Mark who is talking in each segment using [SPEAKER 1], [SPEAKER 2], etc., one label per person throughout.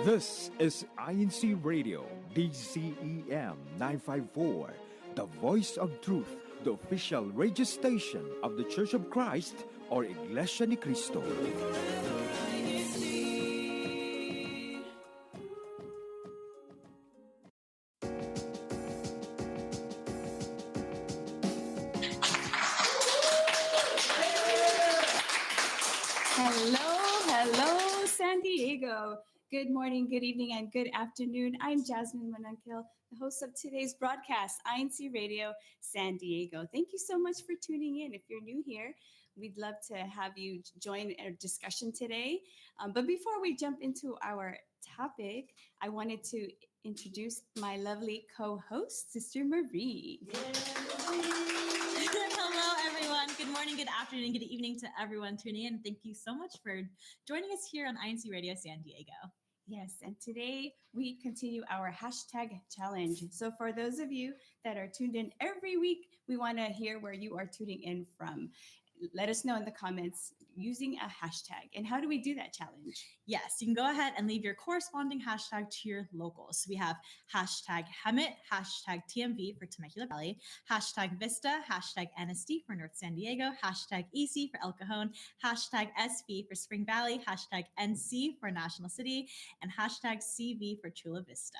[SPEAKER 1] This is INCRadio, DCEM 954, the voice of truth, the official radio station of the Church of Christ or Iglesianicristo.
[SPEAKER 2] Hello, San Diego. Good morning, good evening, and good afternoon. I'm Jasmine Manangkil, the host of today's broadcast, INCRadio San Diego. Thank you so much for tuning in. If you're new here, we'd love to have you join our discussion today. But before we jump into our topic, I wanted to introduce my lovely co-host, Sister Marie.
[SPEAKER 3] Hello, everyone. Good morning, good afternoon, good evening to everyone tuning in. Thank you so much for joining us here on INCRadio San Diego.
[SPEAKER 2] Yes, and today we continue our hashtag challenge. So for those of you that are tuned in every week, we want to hear where you are tuning in from. Let us know in the comments using a hashtag. And how do we do that challenge?
[SPEAKER 3] Yes, you can go ahead and leave your corresponding hashtag to your locals. So we have hashtag Hemet, hashtag TMV for Temecula Valley, hashtag Vista, hashtag NSD for North San Diego, hashtag EC for El Cajon, hashtag SV for Spring Valley, hashtag NC for National City, and hashtag CV for Chula Vista.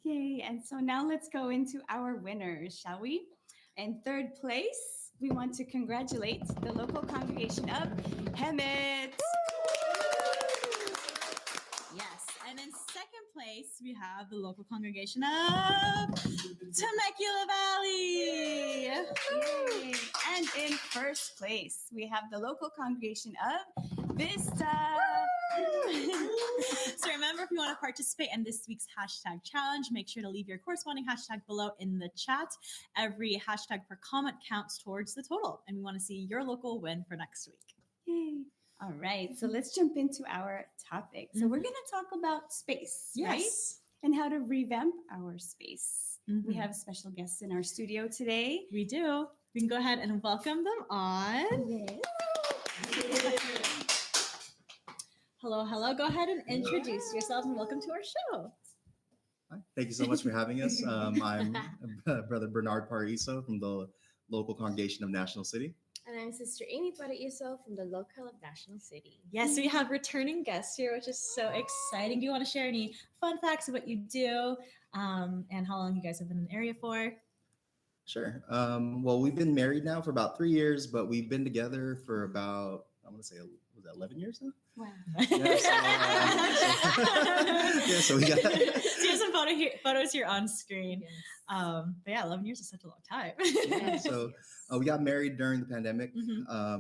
[SPEAKER 2] Yay. And so now let's go into our winners, shall we? In third place, we want to congratulate the local congregation of Hemet.
[SPEAKER 3] Yes, and in second place, we have the local congregation of Temecula Valley.
[SPEAKER 2] Yay. And in first place, we have the local congregation of Vista.
[SPEAKER 3] So remember, if you want to participate in this week's hashtag challenge, make sure to leave your corresponding hashtag below in the chat. Every hashtag per comment counts towards the total, and we want to see your local win for next week.
[SPEAKER 2] Yay. All right, so let's jump into our topic. So we're going to talk about space, right? And how to revamp our space. We have special guests in our studio today.
[SPEAKER 3] We do. We can go ahead and welcome them on.
[SPEAKER 2] Yes.
[SPEAKER 3] Hello. Go ahead and introduce yourselves and welcome to our show.
[SPEAKER 4] Hi. Thank you so much for having us. I'm Brother Bernard Paraiso from the local congregation of National City.
[SPEAKER 5] And I'm Sister Amy Paraiso from the local of National City.
[SPEAKER 3] Yes, we have returning guests here, which is so exciting. Do you want to share any fun facts of what you do and how long you guys have been in the area for?
[SPEAKER 4] Sure. Well, we've been married now for about 3 years, but we've been together for about, I want to say, was that 11 years now?
[SPEAKER 2] Wow.
[SPEAKER 4] So we got.
[SPEAKER 3] So you have some photos here on screen.
[SPEAKER 5] Yes.
[SPEAKER 3] But yeah, 11 years is such a long time.
[SPEAKER 4] So we got married during the pandemic.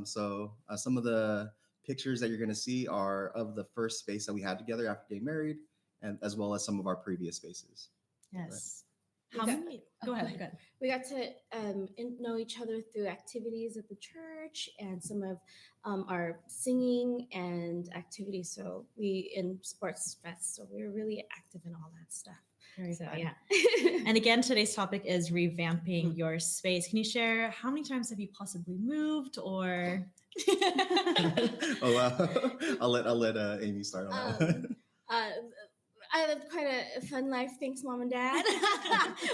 [SPEAKER 4] So some of the pictures that you're going to see are of the first space that we had together after getting married, and as well as some of our previous spaces.
[SPEAKER 3] Yes.
[SPEAKER 5] Go
[SPEAKER 3] ahead.
[SPEAKER 5] We got to know each other through activities at the church and some of our singing and activities. So we in sports fest. So we were really active in all that stuff.
[SPEAKER 3] Very fun.
[SPEAKER 5] Yeah.
[SPEAKER 3] And again, today's topic is revamping your space. Can you share how many times have you possibly moved or?
[SPEAKER 4] I'll let Amy start on that one.
[SPEAKER 5] I lived quite a fun life, thanks, Mom and Dad.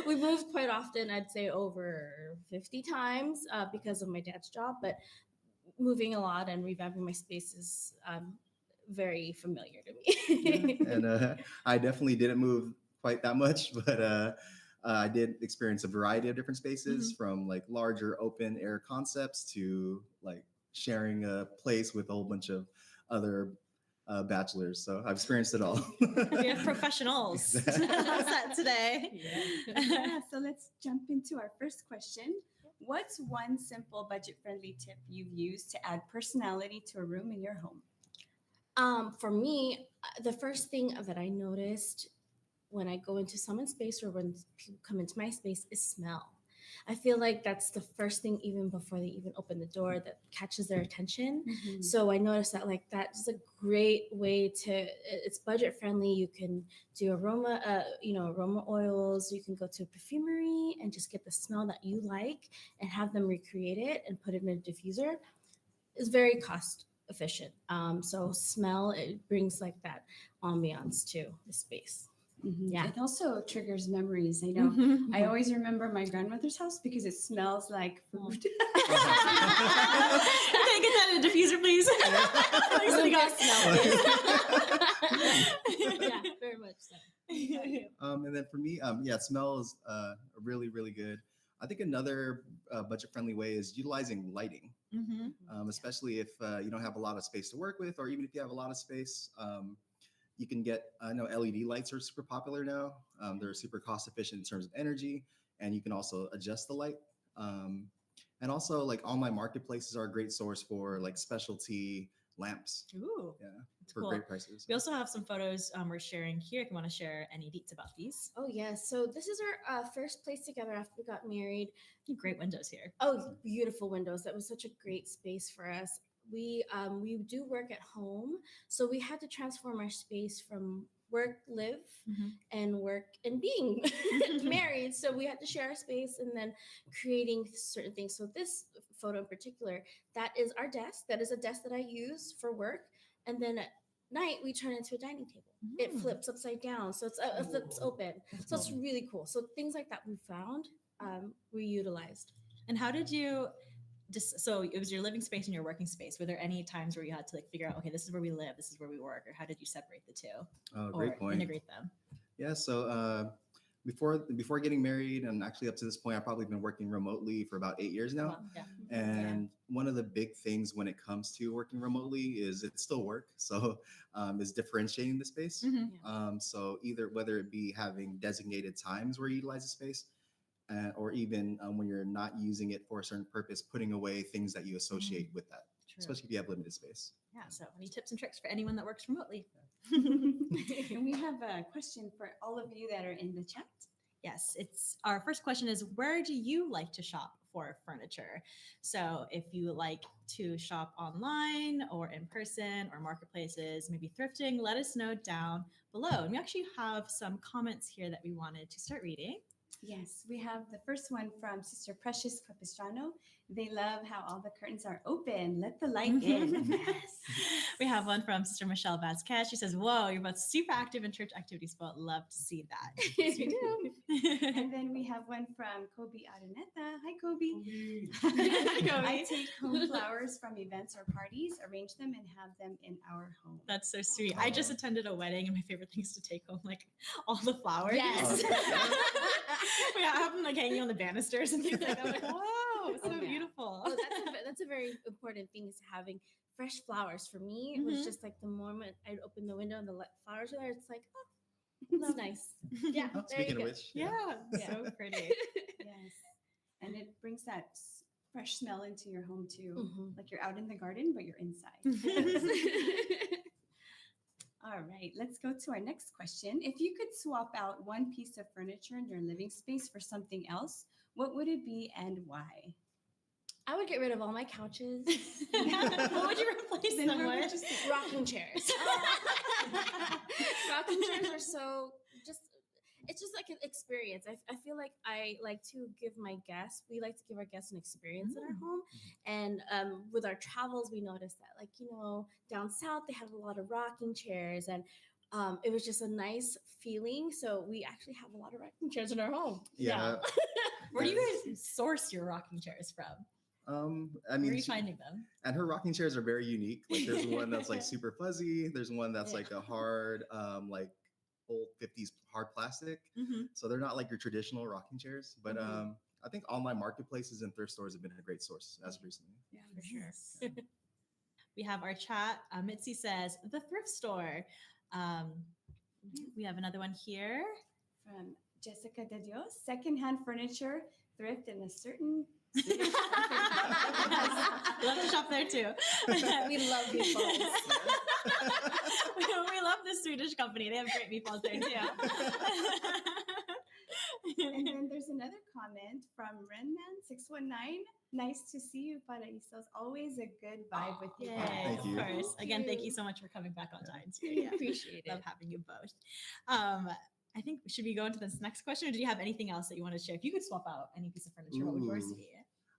[SPEAKER 5] We moved quite often, I'd say over 50 times because of my dad's job, but moving a lot and revamping my space is very familiar to me.
[SPEAKER 4] And I definitely didn't move quite that much, but I did experience a variety of different spaces from like larger open air concepts to like sharing a place with a whole bunch of other bachelors. So I've experienced it all.
[SPEAKER 3] We have professionals set today.
[SPEAKER 2] Yeah, so let's jump into our first question. What's one simple budget-friendly tip you've used to add personality to a room in your home?
[SPEAKER 5] For me, the first thing that I noticed when I go into someone's space or when people come into my space is smell. I feel like that's the first thing, even before they even open the door, that catches their attention. So I noticed that like that's a great way to, it's budget friendly. You can do aroma oils. You can go to a perfumery and just get the smell that you like and have them recreate it and put it in a diffuser. It's very cost efficient. So smell, it brings like that ambiance to the space. Yeah.
[SPEAKER 2] It also triggers memories. I know. I always remember my grandmother's house because it smells like food.
[SPEAKER 3] Can I get that in a diffuser, please? Thanks, we got
[SPEAKER 5] Yeah, very much so.
[SPEAKER 4] And then for me, smell is really, really good. I think another budget-friendly way is utilizing lighting, especially if you don't have a lot of space to work with, or even if you have a lot of space. You can get, I know LED lights are super popular now. They're super cost efficient in terms of energy, and you can also adjust the light. And also, like, online marketplaces are a great source for like specialty lamps.
[SPEAKER 3] Ooh,
[SPEAKER 4] Yeah,
[SPEAKER 3] that's
[SPEAKER 4] for
[SPEAKER 3] cool.
[SPEAKER 4] great prices.
[SPEAKER 3] We also have some photos we're sharing here. If you want to share any deets about these.
[SPEAKER 5] Oh yeah, so this is our first place together after we got married.
[SPEAKER 3] Great windows here.
[SPEAKER 5] Oh, beautiful windows. That was such a great space for us. We do work at home, so we had to transform our space from work, live, and work and being married. So we had to share our space and then creating certain things. So this photo in particular, that is our desk. That is a desk that I use for work, and then at night we turn it into a dining table. It flips upside down, so it flips open. So it's really cool. So things like that we found, we utilized.
[SPEAKER 3] And how did you so it was your living space and your working space. Were there any times where you had to like figure out, okay, this is where we live, this is where we work, or how did you separate the two?
[SPEAKER 4] Oh,
[SPEAKER 3] or
[SPEAKER 4] great point.
[SPEAKER 3] Integrate them?
[SPEAKER 4] Yeah, so before getting married, and actually up to this point, I've probably been working remotely for about 8 years now.
[SPEAKER 3] Well, yeah.
[SPEAKER 4] And one of the big things when it comes to working remotely is it's still work. So is differentiating the space. So whether it be having designated times where you utilize the space, or even when you're not using it for a certain purpose, putting away things that you associate with that, especially if you have limited space.
[SPEAKER 3] Yeah. So any tips and tricks for anyone that works remotely?
[SPEAKER 2] And we have a question for all of you that are in the chat.
[SPEAKER 3] Yes, it's our first question is, where do you like to shop for furniture? So if you like to shop online or in person or marketplaces, maybe thrifting, let us know down below. And we actually have some comments here that we wanted to start reading.
[SPEAKER 2] Yes, we have the first one from Sister Precious Capistrano. They love how all the curtains are open. Let the light in. Yes.
[SPEAKER 3] We have one from Sister Michelle Vasquez. She says, whoa, you're both super active in church activities, but love to see that.
[SPEAKER 2] Yes, we do. And then we have one from Kobe Araneta. Hi, Kobe.
[SPEAKER 3] Hi, Kobe.
[SPEAKER 2] I take home flowers from events or parties, arrange them, and have them in our home.
[SPEAKER 3] That's so sweet. I just attended a wedding, and my favorite thing is to take home like all the flowers.
[SPEAKER 5] Yes.
[SPEAKER 3] Yeah, I have them like hanging on the banisters and things like that. I'm like, wow, it's so beautiful.
[SPEAKER 5] Oh, that's a very important thing, is having fresh flowers. For me, it was just like the moment I'd open the window and the flowers are there, it's like, oh, that's nice. Yeah.
[SPEAKER 4] Oh, speaking of which,
[SPEAKER 3] Yeah, so pretty.
[SPEAKER 2] Yes. And it brings that fresh smell into your home too. Like you're out in the garden, but you're inside. All right, let's go to our next question. If you could swap out one piece of furniture in your living space for something else, what would it be and why?
[SPEAKER 5] I would get rid of all my couches.
[SPEAKER 3] What would you replace them with?
[SPEAKER 5] Rocking chairs. Rocking chairs are so it's just like an experience. I feel like I like to give we like to give our guests an experience in our home. And with our travels, we noticed that, like, down south, they have a lot of rocking chairs, and it was just a nice feeling. So we actually have a lot of rocking chairs in our home.
[SPEAKER 4] Yeah.
[SPEAKER 3] Where do you guys source your rocking chairs from?
[SPEAKER 4] I mean,
[SPEAKER 3] where are you finding them?
[SPEAKER 4] And her rocking chairs are very unique. Like, there's one that's like super fuzzy. There's one that's like a hard, like old 50s hard plastic. So they're not like your traditional rocking chairs. But I think online marketplaces and thrift stores have been a great source as of recently.
[SPEAKER 3] Yeah, for sure. We have our chat. Mitzi says, the thrift store. We have another one here.
[SPEAKER 2] From Jessica De Dios, secondhand furniture, thrift in a certain...
[SPEAKER 3] Love to shop there too.
[SPEAKER 5] We love meatballs.
[SPEAKER 3] We love this Swedish company. They have great meatballs there too.
[SPEAKER 2] And then there's another comment from Renman619. Nice to see you, Paraisos. Always a good vibe with you.
[SPEAKER 3] Yay,
[SPEAKER 4] Thank you.
[SPEAKER 3] Of course. Again, thank you so much for coming back on time too.
[SPEAKER 5] Yeah, appreciate it.
[SPEAKER 3] Love having you both. I think, should we go into this next question, or do you have anything else that you want to share? If you could swap out any piece of furniture, what would yours be?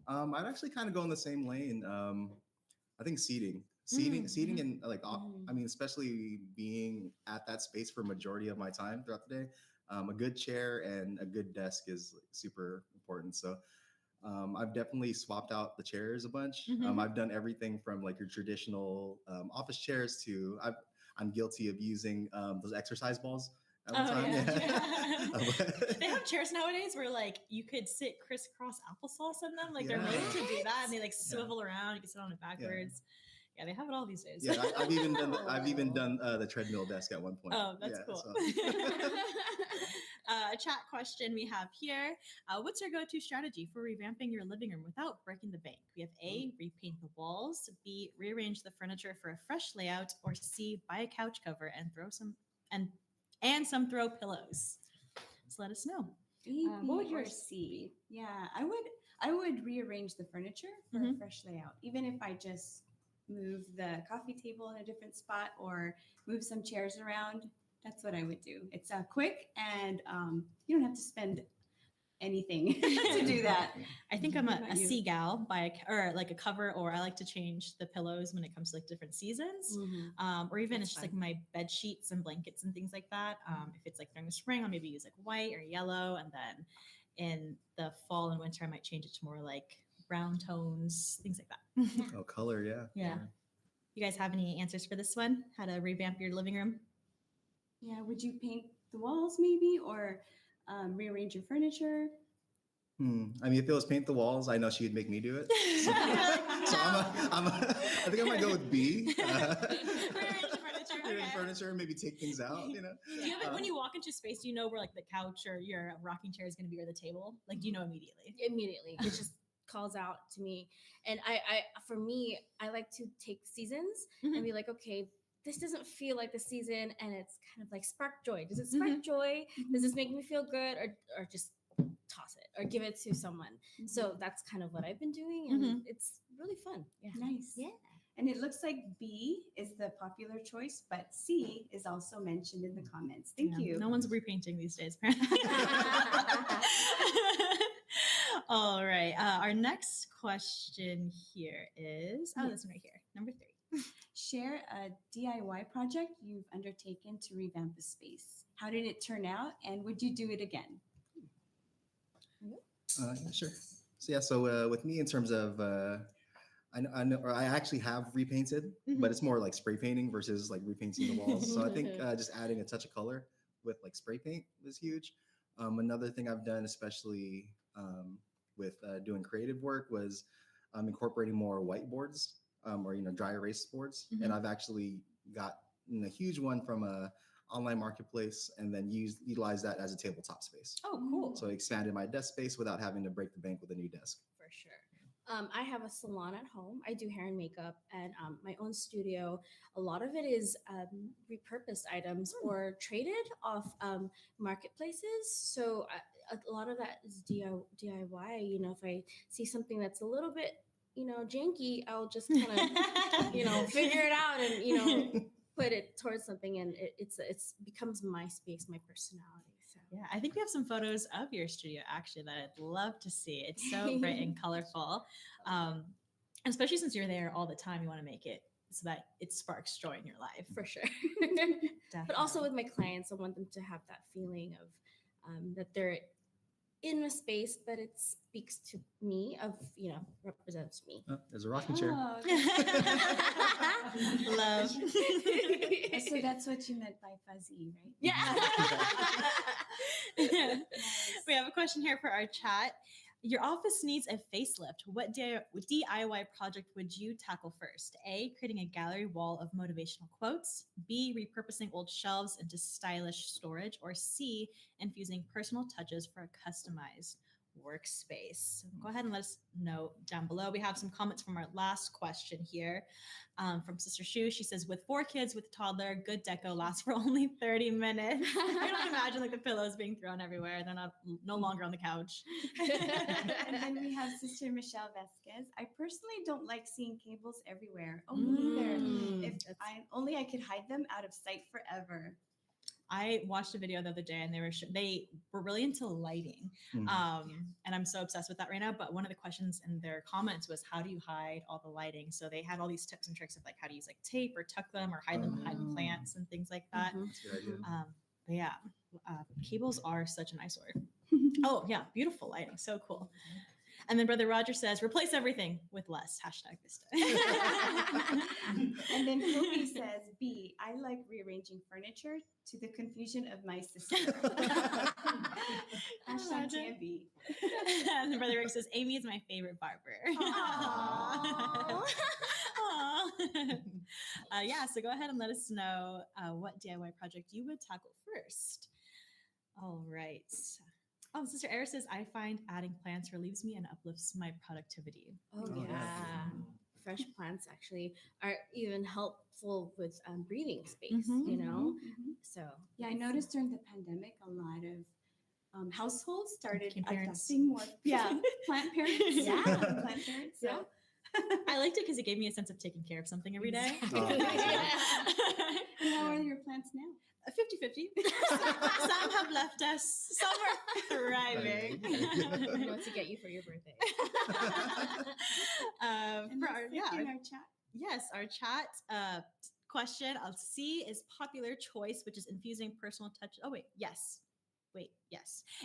[SPEAKER 4] I'd actually kind of go in the same lane. I think seating. Seating and like,
[SPEAKER 5] Mhm.
[SPEAKER 4] I mean, especially being at that space for majority of my time throughout the day, a good chair and a good desk is like, super important. So I've definitely swapped out the chairs a bunch.
[SPEAKER 3] Mhm.
[SPEAKER 4] I've done everything from like your traditional office chairs to I'm guilty of using those exercise balls at the
[SPEAKER 5] Oh,
[SPEAKER 4] time.
[SPEAKER 5] yeah.
[SPEAKER 3] They have chairs nowadays where like you could sit crisscross applesauce in them. Like they're made
[SPEAKER 4] Yeah.
[SPEAKER 3] to do that, and they like swivel around. You can sit on it backwards. Yeah, they have it all these days.
[SPEAKER 4] Yeah, I've even done the treadmill desk at one point.
[SPEAKER 3] Oh, that's
[SPEAKER 4] Yeah,
[SPEAKER 3] cool.
[SPEAKER 4] so-
[SPEAKER 3] A chat question we have here. What's your go-to strategy for revamping your living room without breaking the bank? We have A, repaint the walls, B, rearrange the furniture for a fresh layout, or C, buy a couch cover and throw some some throw pillows. So let us know.
[SPEAKER 2] B,
[SPEAKER 3] What would
[SPEAKER 2] or
[SPEAKER 3] yours
[SPEAKER 2] C? Yeah, I would rearrange the furniture for a fresh layout, even if I just move the coffee table in a different spot or move some chairs around. That's what I would do. It's quick, and you don't have to spend anything to do that.
[SPEAKER 3] I think I'm
[SPEAKER 2] What
[SPEAKER 3] a
[SPEAKER 2] about you?
[SPEAKER 3] C gal, or like a cover, or I like to change the pillows when it comes to like different seasons.
[SPEAKER 5] Mhm.
[SPEAKER 3] Or even
[SPEAKER 5] That's
[SPEAKER 3] it's just
[SPEAKER 5] fun.
[SPEAKER 3] like my bed sheets and blankets and things like that. If it's like during the spring, I'll maybe use like white or yellow, and then in the fall and winter, I might change it to more like brown tones, things like that.
[SPEAKER 4] Oh, color, yeah.
[SPEAKER 3] Yeah. You guys have any answers for this one? How to revamp your living room?
[SPEAKER 2] Yeah, would you paint the walls maybe, or rearrange your furniture?
[SPEAKER 4] I mean, if it was paint the walls, I know she'd make me do it. So, I think I might go with B.
[SPEAKER 3] Rearrange the furniture.
[SPEAKER 4] Rearrange
[SPEAKER 3] Okay.
[SPEAKER 4] furniture, maybe take things out. You know.
[SPEAKER 3] Do you have it when you walk into space? Do you know where like the couch or your rocking chair is going to be, or the table? Like, do you know immediately?
[SPEAKER 5] Immediately, it just calls out to me. And I for me, I like to take seasons and be like, okay, this doesn't feel like the season, and it's kind of like spark joy. Does it spark joy? Does this make me feel good, or just toss it or give it to someone? So that's kind of what I've been doing, and it's really fun. Yeah.
[SPEAKER 2] Nice.
[SPEAKER 5] Yeah.
[SPEAKER 2] And it looks like B is the popular choice, but C is also mentioned in the comments. Thank
[SPEAKER 3] Yeah,
[SPEAKER 2] you.
[SPEAKER 3] No one's repainting these days, apparently. All right. Our next question here is this one right here, number 3.
[SPEAKER 2] Share a DIY project you've undertaken to revamp a space. How did it turn out, and would you do it again?
[SPEAKER 4] Yeah, sure. So yeah, so with me in terms of I know, or I actually have repainted, but it's more like spray painting versus like repainting the walls. So I think just adding a touch of color with like spray paint was huge. Another thing I've done, especially with doing creative work, was incorporating more whiteboards or dry erase boards. And I've actually got a huge one from a online marketplace, and then utilize that as a tabletop space.
[SPEAKER 3] Oh, cool.
[SPEAKER 4] So I expanded my desk space without having to break the bank with a new desk.
[SPEAKER 5] For sure. I have a salon at home. I do hair and makeup, and my own studio. A lot of it is repurposed items or traded off marketplaces. So a lot of that is DIY. If I see something that's a little bit, janky, I'll just kind of, figure it out and, put it towards something, and it's becomes my space, my personality. So.
[SPEAKER 3] Yeah, I think we have some photos of your studio actually that I'd love to see. It's so bright and colorful. Especially since you're there all the time, you want to make it so that it sparks joy in your life.
[SPEAKER 5] For sure.
[SPEAKER 3] Definitely.
[SPEAKER 5] But also with my clients, I want them to have that feeling of that they're in a space, but it speaks to me, represents me.
[SPEAKER 4] Oh, there's a rocking chair.
[SPEAKER 2] Oh,
[SPEAKER 3] Love.
[SPEAKER 2] so that's what you meant by fuzzy, right?
[SPEAKER 5] Yeah.
[SPEAKER 3] We have a question here for our chat. Your office needs a facelift. What DIY project would you tackle first? A, creating a gallery wall of motivational quotes. B, repurposing old shelves into stylish storage. Or C, infusing personal touches for a customized workspace. So go ahead and let us know down below. We have some comments from our last question here from Sister Shu. She says, with 4 kids with a toddler, good deco lasts for only 30 minutes. I don't imagine like the pillows being thrown everywhere. They're no longer on the couch.
[SPEAKER 2] And then we have Sister Michelle Vasquez. I personally don't like seeing cables everywhere. Oh, me neither. If I could hide them out of sight forever.
[SPEAKER 3] I watched a video the other day, and they were really into lighting, and I'm so obsessed with that right now. But one of the questions in their comments was, how do you hide all the lighting? So they had all these tips and tricks of like how to use like tape or tuck them or hide them behind plants and things like that.
[SPEAKER 4] That's a good idea.
[SPEAKER 3] But yeah, cables are such an eyesore. Oh yeah, beautiful lighting, so cool. And then Brother Roger says, replace everything with less. #Vista.
[SPEAKER 2] And then Kobe says, B, I like rearranging furniture to the confusion of my sister. #TMB.
[SPEAKER 3] And then Brother Rick says, Amy is my favorite barber. Yeah, so go ahead and let us know what DIY project you would tackle first. All right. Oh, Sister Eris says, I find adding plants relieves me and uplifts my productivity.
[SPEAKER 5] Oh, yeah. Fresh plants actually are even helpful with breathing space, you know? So,
[SPEAKER 2] yeah, I noticed during the pandemic, a lot of households started
[SPEAKER 3] Parents.
[SPEAKER 2] adopting more plant parents.
[SPEAKER 5] Yeah.
[SPEAKER 2] Plant parents. So.
[SPEAKER 3] I liked it because it gave me a sense of taking care of something every day.
[SPEAKER 2] And how are your plants now?
[SPEAKER 3] 50-50. Some have left us. Some are thriving.
[SPEAKER 5] we want to get you for your birthday.
[SPEAKER 3] For our
[SPEAKER 2] chat.
[SPEAKER 3] Yes, our chat question I'll see is popular choice, which is infusing personal touch. Oh, yes.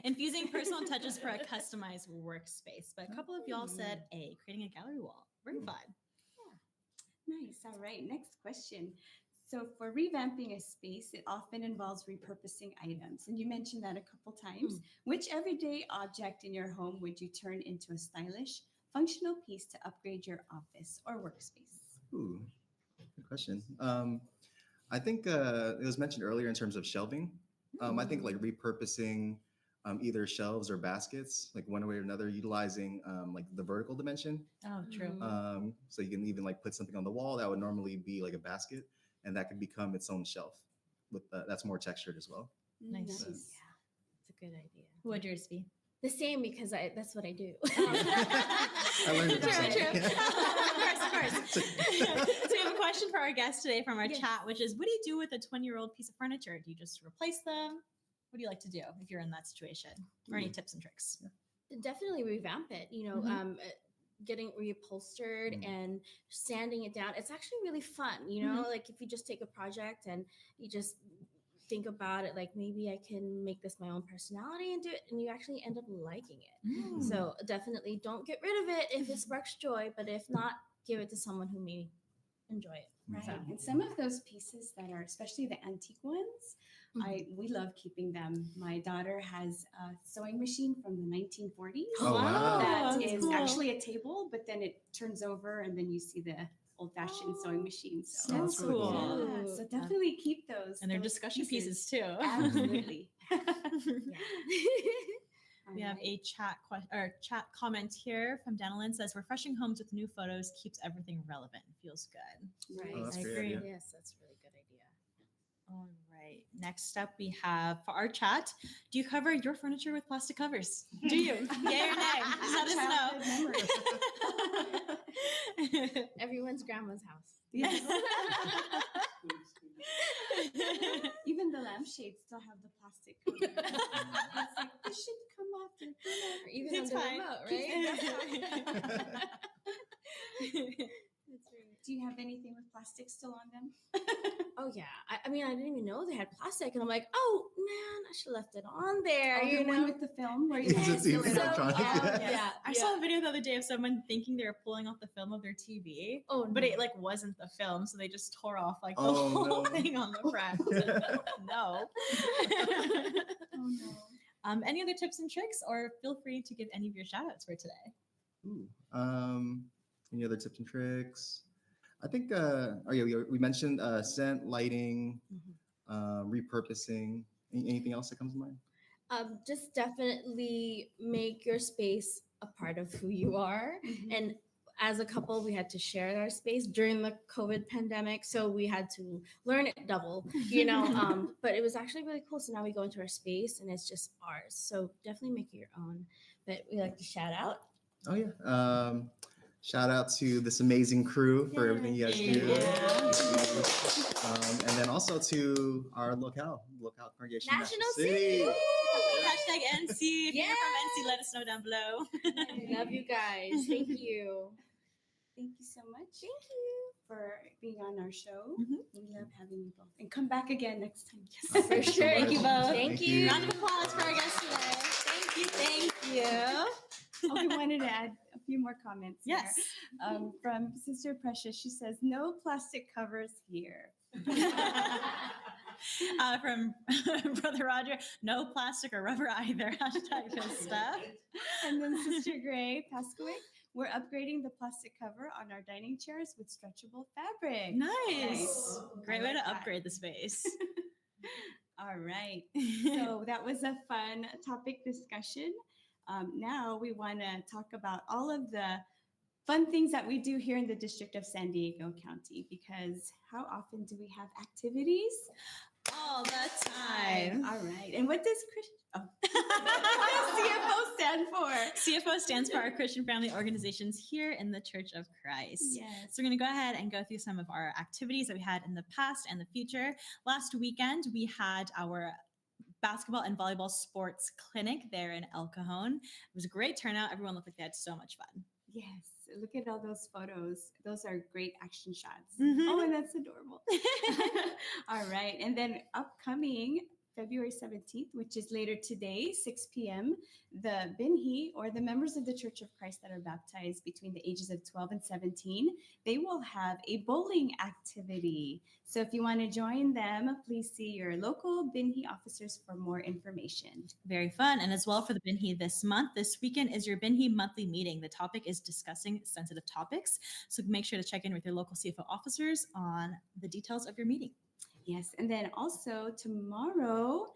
[SPEAKER 3] Infusing personal touches for a customized workspace. But a couple of y'all said A, creating a gallery wall. Very fun.
[SPEAKER 2] Yeah. Nice. All right. Next question. So for revamping a space, it often involves repurposing items. And you mentioned that a couple times. Which everyday object in your home would you turn into a stylish, functional piece to upgrade your office or workspace?
[SPEAKER 4] Ooh, good question. I think it was mentioned earlier in terms of shelving. I think like repurposing either shelves or baskets, like one way or another, utilizing like the vertical dimension.
[SPEAKER 3] Oh, true.
[SPEAKER 4] So you can even like put something on the wall that would normally be like a basket, and that could become its own shelf. With that's more textured as well.
[SPEAKER 3] Nice.
[SPEAKER 5] Yeah, it's a good idea.
[SPEAKER 3] Who would yours be?
[SPEAKER 5] The same, because that's what I do.
[SPEAKER 4] I learned it.
[SPEAKER 3] True. Of course. So we have a question for our guest today from our chat, which is, what do you do with a 20-year-old piece of furniture? Do you just replace them? What do you like to do if you're in that situation? Or any tips and tricks?
[SPEAKER 5] Definitely revamp it. You know, getting reupholstered and sanding it down. It's actually really fun. You know, like if you just take a project and you just think about it, like maybe I can make this my own personality and do it, and you actually end up liking it. So definitely don't get rid of it if it sparks joy, but if not, give it to someone who may enjoy it.
[SPEAKER 2] Right.
[SPEAKER 5] So,
[SPEAKER 2] And some of those pieces that are, especially the antique ones, we love keeping them. My daughter has a sewing machine from the 1940s.
[SPEAKER 4] Oh, wow.
[SPEAKER 2] That is actually a table, but then it turns over and then you see the old-fashioned sewing machine. So
[SPEAKER 3] That's
[SPEAKER 4] really
[SPEAKER 3] cool.
[SPEAKER 2] yeah, so definitely keep those.
[SPEAKER 3] And they're
[SPEAKER 2] those
[SPEAKER 3] discussion pieces too.
[SPEAKER 2] Absolutely.
[SPEAKER 3] We have a chat comment here from Danilyn says, refreshing homes with new photos keeps everything relevant. Feels good.
[SPEAKER 2] Right.
[SPEAKER 4] Oh, that's
[SPEAKER 3] I
[SPEAKER 4] a great
[SPEAKER 3] agree.
[SPEAKER 4] idea.
[SPEAKER 5] yes, that's a really good idea.
[SPEAKER 3] All right. Next up, we have for our chat, do you cover your furniture with plastic covers? Do you? Yay or nay? Let us know.
[SPEAKER 5] Everyone's grandma's house.
[SPEAKER 2] Yes. Even the lampshades still have the plastic cover. It's like, this should come off the
[SPEAKER 5] Or even
[SPEAKER 3] It's
[SPEAKER 5] on the
[SPEAKER 3] fine.
[SPEAKER 5] remote, right? That's right.
[SPEAKER 2] Do you have anything with plastic still on them?
[SPEAKER 5] Oh yeah. I mean, I didn't even know they had plastic, and I'm like, oh man, I should have left it on there.
[SPEAKER 2] Oh,
[SPEAKER 5] you
[SPEAKER 2] the one
[SPEAKER 5] know,
[SPEAKER 2] with the film where you
[SPEAKER 4] Is it
[SPEAKER 2] can seal
[SPEAKER 4] the
[SPEAKER 2] it up.
[SPEAKER 4] electronic?
[SPEAKER 5] yeah.
[SPEAKER 3] I saw a video the other day of someone thinking they were pulling off the film of their TV,
[SPEAKER 5] Oh,
[SPEAKER 3] but
[SPEAKER 5] no.
[SPEAKER 3] it like wasn't the film, so they just tore off like the
[SPEAKER 4] Oh,
[SPEAKER 3] whole
[SPEAKER 4] no.
[SPEAKER 3] thing on the front. No.
[SPEAKER 2] Oh no.
[SPEAKER 3] Any other tips and tricks, or feel free to give any of your shout outs for today.
[SPEAKER 4] Ooh, any other tips and tricks? I think we mentioned scent, lighting, repurposing. Anything else that comes to mind?
[SPEAKER 5] Just definitely make your space a part of who you are. And as a couple, we had to share our space during the COVID pandemic, so we had to learn it double, you know. But it was actually really cool. So now we go into our space, and it's just ours. So definitely make it your own. But we like to shout out.
[SPEAKER 4] Oh yeah. Shout out to this amazing crew for everything you guys do. And then also to our locale congregation.
[SPEAKER 5] National City.
[SPEAKER 3] Hashtag NC. If you're from NC, let us know down below.
[SPEAKER 5] Love you guys. Thank you.
[SPEAKER 2] Thank you so much.
[SPEAKER 5] Thank you.
[SPEAKER 2] For being on our show.
[SPEAKER 3] Mhm.
[SPEAKER 2] We love having you both. And come back again next time.
[SPEAKER 4] Oh,
[SPEAKER 5] For sure.
[SPEAKER 3] Thank you both.
[SPEAKER 5] Thank you.
[SPEAKER 3] Round of applause for our guests today. Thank you. Thank you.
[SPEAKER 2] Oh, we wanted to add a few more comments. here.
[SPEAKER 3] Yes.
[SPEAKER 2] From Sister Precious, she says, no plastic covers here.
[SPEAKER 3] From Brother Roger, no plastic or rubber either. Hashtag Vista.
[SPEAKER 2] And then Sister Gray Pascoe, we're upgrading the plastic cover on our dining chairs with stretchable fabric.
[SPEAKER 3] Nice. Great way
[SPEAKER 2] I like
[SPEAKER 3] to
[SPEAKER 2] that.
[SPEAKER 3] upgrade the space.
[SPEAKER 2] All right. So that was a fun topic discussion. Now we want to talk about all of the fun things that we do here in the District of San Diego County, because how often do we have activities?
[SPEAKER 3] All the time.
[SPEAKER 2] All right. And what does CFO stand for?
[SPEAKER 3] CFO stands for our Christian Family Organizations here in the Church of Christ.
[SPEAKER 2] Yes.
[SPEAKER 3] So we're going to go ahead and go through some of our activities that we had in the past and the future. Last weekend, we had our basketball and volleyball sports clinic there in El Cajon. It was a great turnout. Everyone looked like they had so much fun.
[SPEAKER 2] Yes. Look at all those photos. Those are great action shots.
[SPEAKER 3] Mhm.
[SPEAKER 2] Oh, and that's adorable. All right. And then upcoming February 17th, which is later today, 6 p.m., the Binhi, or the members of the Church of Christ that are baptized between the ages of 12 and 17, they will have a bowling activity. So if you want to join them, please see your local Binhi officers for more information.
[SPEAKER 3] Very fun. And as well for the Binhi this month, this weekend is your Binhi monthly meeting. The topic is discussing sensitive topics. So make sure to check in with your local CFO officers on the details of your meeting.
[SPEAKER 2] Yes, and then also tomorrow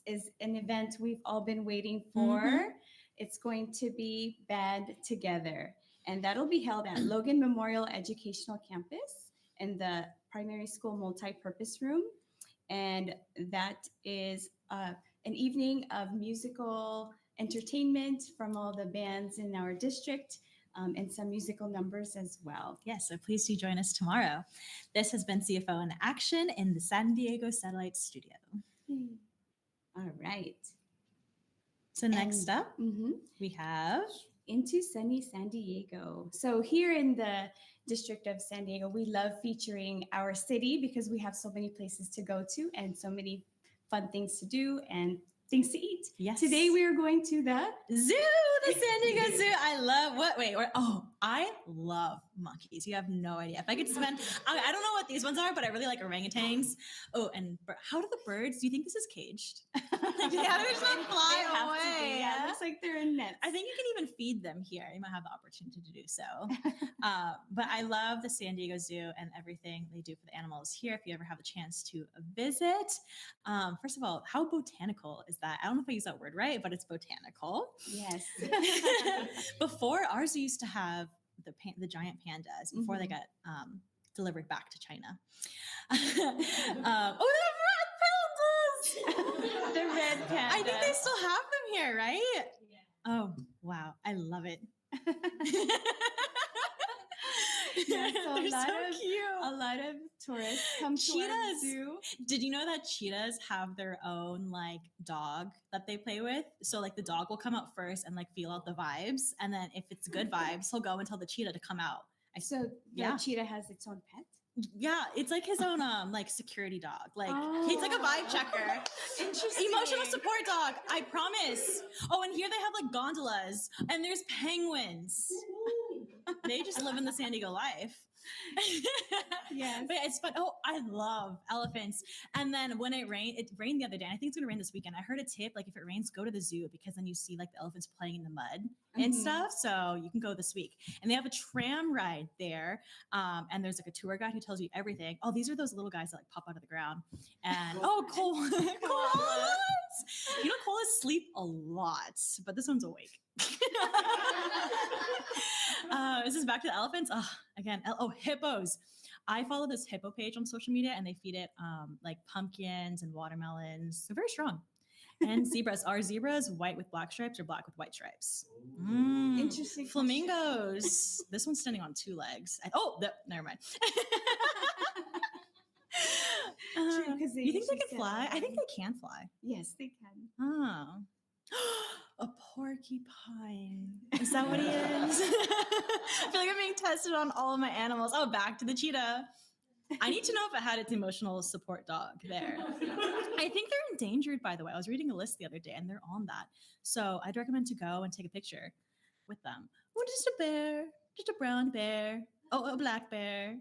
[SPEAKER 2] is an event we've all been waiting for.
[SPEAKER 3] Mhm.
[SPEAKER 2] It's going to be Band Together, and that'll be held at Logan Memorial Educational Campus in the primary school multi-purpose room. And that is an evening of musical entertainment from all the bands in our district. And some musical numbers as well.
[SPEAKER 3] Yes, so please do join us tomorrow. This has been CFO in Action in the San Diego Satellite Studio.
[SPEAKER 2] All right.
[SPEAKER 3] So next up,
[SPEAKER 2] Mhm.
[SPEAKER 3] we have
[SPEAKER 2] Into sunny San Diego. So here in the District of San Diego, we love featuring our city because we have so many places to go to and so many fun things to do and things to eat.
[SPEAKER 3] Yes.
[SPEAKER 2] Today we are going to the
[SPEAKER 3] Zoo, the San Diego Zoo. I love I love monkeys. You have no idea. If I could spend, I don't know what these ones are, but I really like orangutans. Oh, and how do the birds? Do you think this is caged? Yeah, they're just not
[SPEAKER 2] They
[SPEAKER 3] fly
[SPEAKER 2] have to
[SPEAKER 3] away.
[SPEAKER 2] be. Yeah, it looks like they're in nets.
[SPEAKER 3] I think you can even feed them here. You might have the opportunity to do so. But I love the San Diego Zoo and everything they do for the animals here. If you ever have a chance to visit, first of all, how botanical is that? I don't know if I use that word right, but it's botanical.
[SPEAKER 2] Yes.
[SPEAKER 3] Before, ours used to have the giant pandas before they got delivered back to China. Oh,
[SPEAKER 2] The red panda.
[SPEAKER 3] I think they still have them here, right? Yeah. Oh, wow. I love it.
[SPEAKER 2] Yeah, so
[SPEAKER 3] They're so
[SPEAKER 2] a
[SPEAKER 3] cute.
[SPEAKER 2] lot of tourists come to our
[SPEAKER 3] Cheetahs.
[SPEAKER 2] zoo.
[SPEAKER 3] Did you know that cheetahs have their own like dog that they play with? So like the dog will come out first and like feel out the vibes. And then if it's good vibes, he'll go and tell the cheetah to come out.
[SPEAKER 2] So the
[SPEAKER 3] Yeah.
[SPEAKER 2] cheetah has its own pet?
[SPEAKER 3] Yeah, it's like his own like security dog. Like he's like a vibe checker.
[SPEAKER 2] Interesting.
[SPEAKER 3] Emotional support dog. I promise. Oh, and here they have like gondolas and there's penguins. They just live in the San Diego life.
[SPEAKER 2] Yes.
[SPEAKER 3] But it's fun. Oh, I love elephants. And then when it rained the other day. I think it's gonna rain this weekend. I heard a tip, like if it rains, go to the zoo because then you see like the elephants playing in the mud and
[SPEAKER 2] Mhm.
[SPEAKER 3] stuff. So you can go this week. And they have a tram ride there. And there's like a tour guide who tells you everything. Oh, these are those little guys that like pop out of the ground. And koalas. You know, koalas sleep a lot, but this one's awake. This is back to the elephants. Again, hippos. I follow this hippo page on social media and they feed it like pumpkins and watermelons. They're very strong. And zebras. Are zebras white with black stripes or black with white stripes?
[SPEAKER 2] Interesting.
[SPEAKER 3] Flamingos. This one's standing on 2 legs. Never mind.
[SPEAKER 2] True, 'cause they
[SPEAKER 3] you think they
[SPEAKER 2] usually
[SPEAKER 3] can
[SPEAKER 2] stand
[SPEAKER 3] fly?
[SPEAKER 2] on
[SPEAKER 3] I think
[SPEAKER 2] one.
[SPEAKER 3] they can fly.
[SPEAKER 2] Yes, they can.
[SPEAKER 3] Oh. A porcupine. Is that what he is? I feel like I'm being tested on all of my animals. Oh, back to the cheetah. I need to know if it had its emotional support dog there. I think they're endangered, by the way. I was reading a list the other day and they're on that. So I'd recommend to go and take a picture with them. Oh, just a bear, just a brown bear. Oh, a black bear.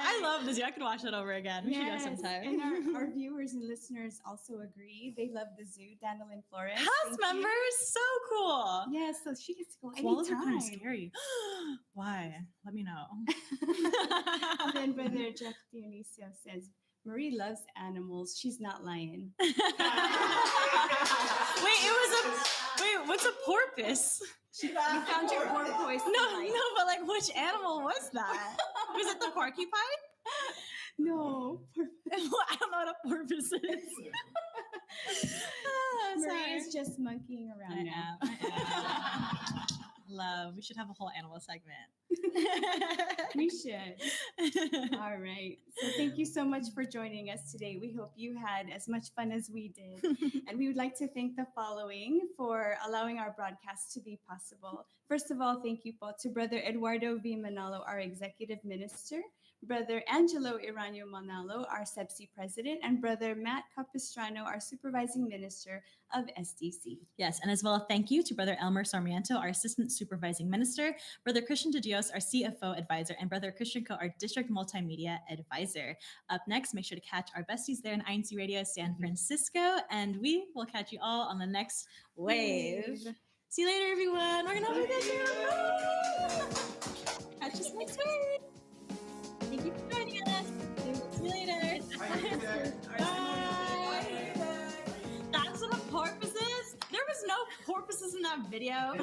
[SPEAKER 3] I love the zoo. I could watch that over again. We should go sometime.
[SPEAKER 2] And our viewers and listeners also agree. They love the zoo. Daniel Flores.
[SPEAKER 3] House members, so cool.
[SPEAKER 2] Yes, so she gets to go
[SPEAKER 3] Koalas are
[SPEAKER 2] anytime.
[SPEAKER 3] kind of scary. Why? Let me know.
[SPEAKER 2] And then Brother Jeff Dionisio says, Marie loves animals. She's not lying.
[SPEAKER 3] Wait, what's a porpoise?
[SPEAKER 2] You found your porpoise.
[SPEAKER 3] No, but like, which animal was that? Was it the porcupine?
[SPEAKER 2] No.
[SPEAKER 3] I don't know what a porpoise is.
[SPEAKER 2] Marie is just monkeying around now.
[SPEAKER 3] Love. We should have a whole animal segment.
[SPEAKER 2] We should. All right. So thank you so much for joining us today. We hope you had as much fun as we did. And we would like to thank the following for allowing our broadcast to be possible. First of all, thank you po to Brother Eduardo V. Manalo, our Executive Minister, Brother Angelo Iranio Manalo, our SEPSI President, and Brother Matt Capistrano, our Supervising Minister of SDC.
[SPEAKER 3] Yes, and as well, thank you to Brother Elmer Sarmiento, our Assistant Supervising Minister, Brother Christian De Dios, our CFO Advisor, and Brother Christian Co, our District Multimedia Advisor. Up next, make sure to catch our besties there in INCRadio San Francisco, and we will catch you all on the next wave. See you later, everyone. We're going to have a good day. Catch us next week. Thank you for joining us. See you later. Bye. That's what a porpoise is? There was no porpoises in that video.